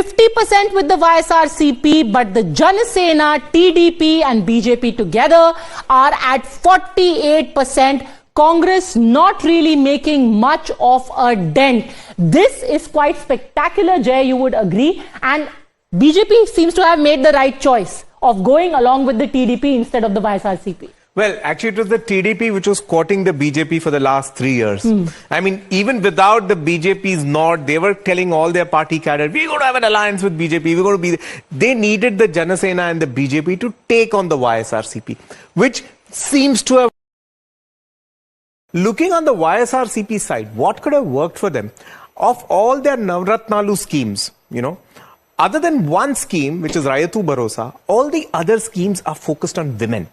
50% with the YSRCP, but the Janasena, TDP and BJP together are at 48%. Congress not really making much of a dent. This is quite spectacular, Jay, you would agree. And BJP seems to have made the right choice of going along with the TDP instead of the YSRCP. Well, actually, it was the TDP which was courting the BJP for the last 3 years. I mean, even without the BJP's nod, they were telling all their party cadre, we're going to have an alliance with BJP. We're going to be. They needed the Janasena and the BJP to take on the YSRCP, which seems to have. Looking on the YSRCP side, what could have worked for them? Of all their Navratnalu schemes, other than one scheme, which is Rayatu Bharosa, all the other schemes are focused on women.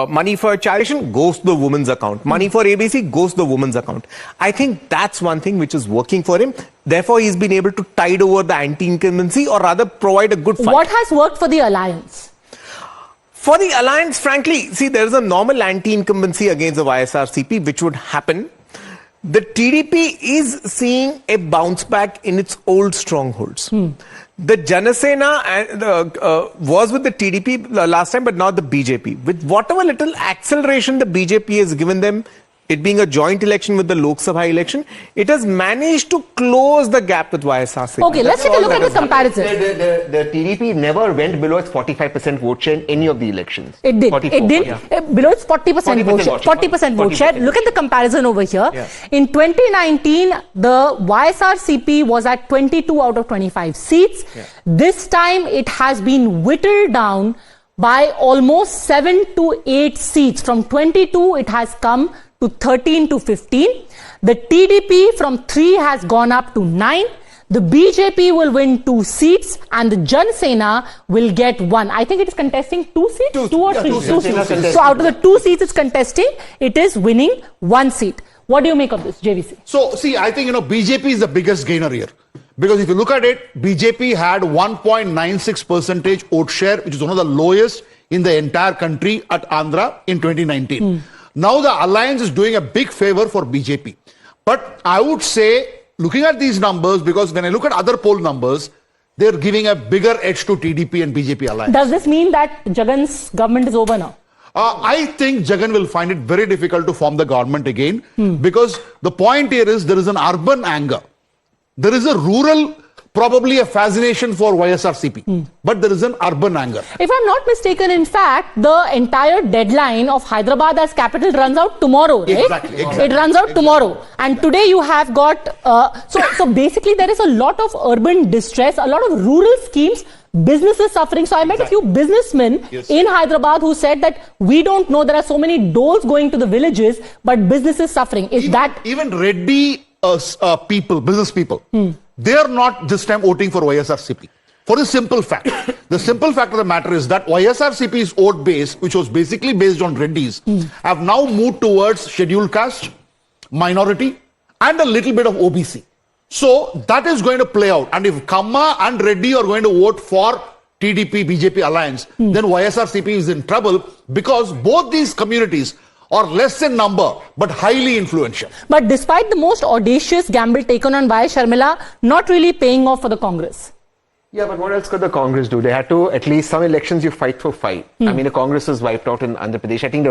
Money for child goes to the woman's account. Money for ABC goes to the woman's account. I think that's one thing which is working for him. Therefore, he's been able to tide over the anti-incumbency or rather provide a good fight. What has worked for the alliance? For the alliance, frankly, see, there is a normal anti-incumbency against the YSRCP, which would happen. The TDP is seeing a bounce back in its old strongholds. The Janasena was with the TDP last time, but not the BJP. With whatever little acceleration the BJP has given them, it being a joint election with the Lok Sabha election, it has managed to close the gap with YSRCP. Okay, let's take a look at the comparison. The TDP never went below its 45% vote share in any of the elections. It did. It did. Below its 40% vote share. 40% vote share. Look at the comparison over here. Yeah. In 2019, the YSRCP was at 22 out of 25 seats. Yeah. This time, it has been whittled down by almost 7 to 8 seats. From 22, it has come to 13 to 15. The TDP from 3 has gone up to 9. The BJP will win 2 seats and the Janasena will get 1. I think it is contesting 2 seats? 2 or 3? 2 seats. So out of the 2 seats it's contesting, it is winning 1 seat. What do you make of this, JVC? So, see, I think, BJP is the biggest gainer here. Because if you look at it, BJP had 1.96% vote share, which is one of the lowest in the entire country at Andhra in 2019. Now the alliance is doing a big favor for BJP. But I would say, looking at these numbers, because when I look at other poll numbers, they're giving a bigger edge to TDP and BJP alliance. Does this mean that Jagan's government is over now? I think Jagan will find it very difficult to form the government again. Because the point here is there is an urban anger. There is a rural, probably a fascination for YSRCP. But there is an urban anger. If I'm not mistaken, in fact, the entire deadline of Hyderabad as capital runs out tomorrow, right? Exactly. It runs out tomorrow. And today you have got... So basically there is a lot of urban distress, a lot of rural schemes, businesses suffering. So I met a few businessmen in Hyderabad who said that we don't know, there are so many doles going to the villages, but businesses suffering. Even Reddy people, business people, they are not this time voting for YSRCP. For the simple fact. The simple fact of the matter is that YSRCP's vote base, which was basically based on Reddy's, have now moved towards scheduled caste, minority, and a little bit of OBC. So that is going to play out. And if Kamma and Reddy are going to vote for TDP, BJP alliance, then YSRCP is in trouble because both these communities or less in number, but highly influential. But despite the most audacious gamble taken on by Sharmila, not really paying off for the Congress. Yeah, but what else could the Congress do? They had to, at least some elections you fight for fight. I mean, the Congress was wiped out in Andhra Pradesh. I think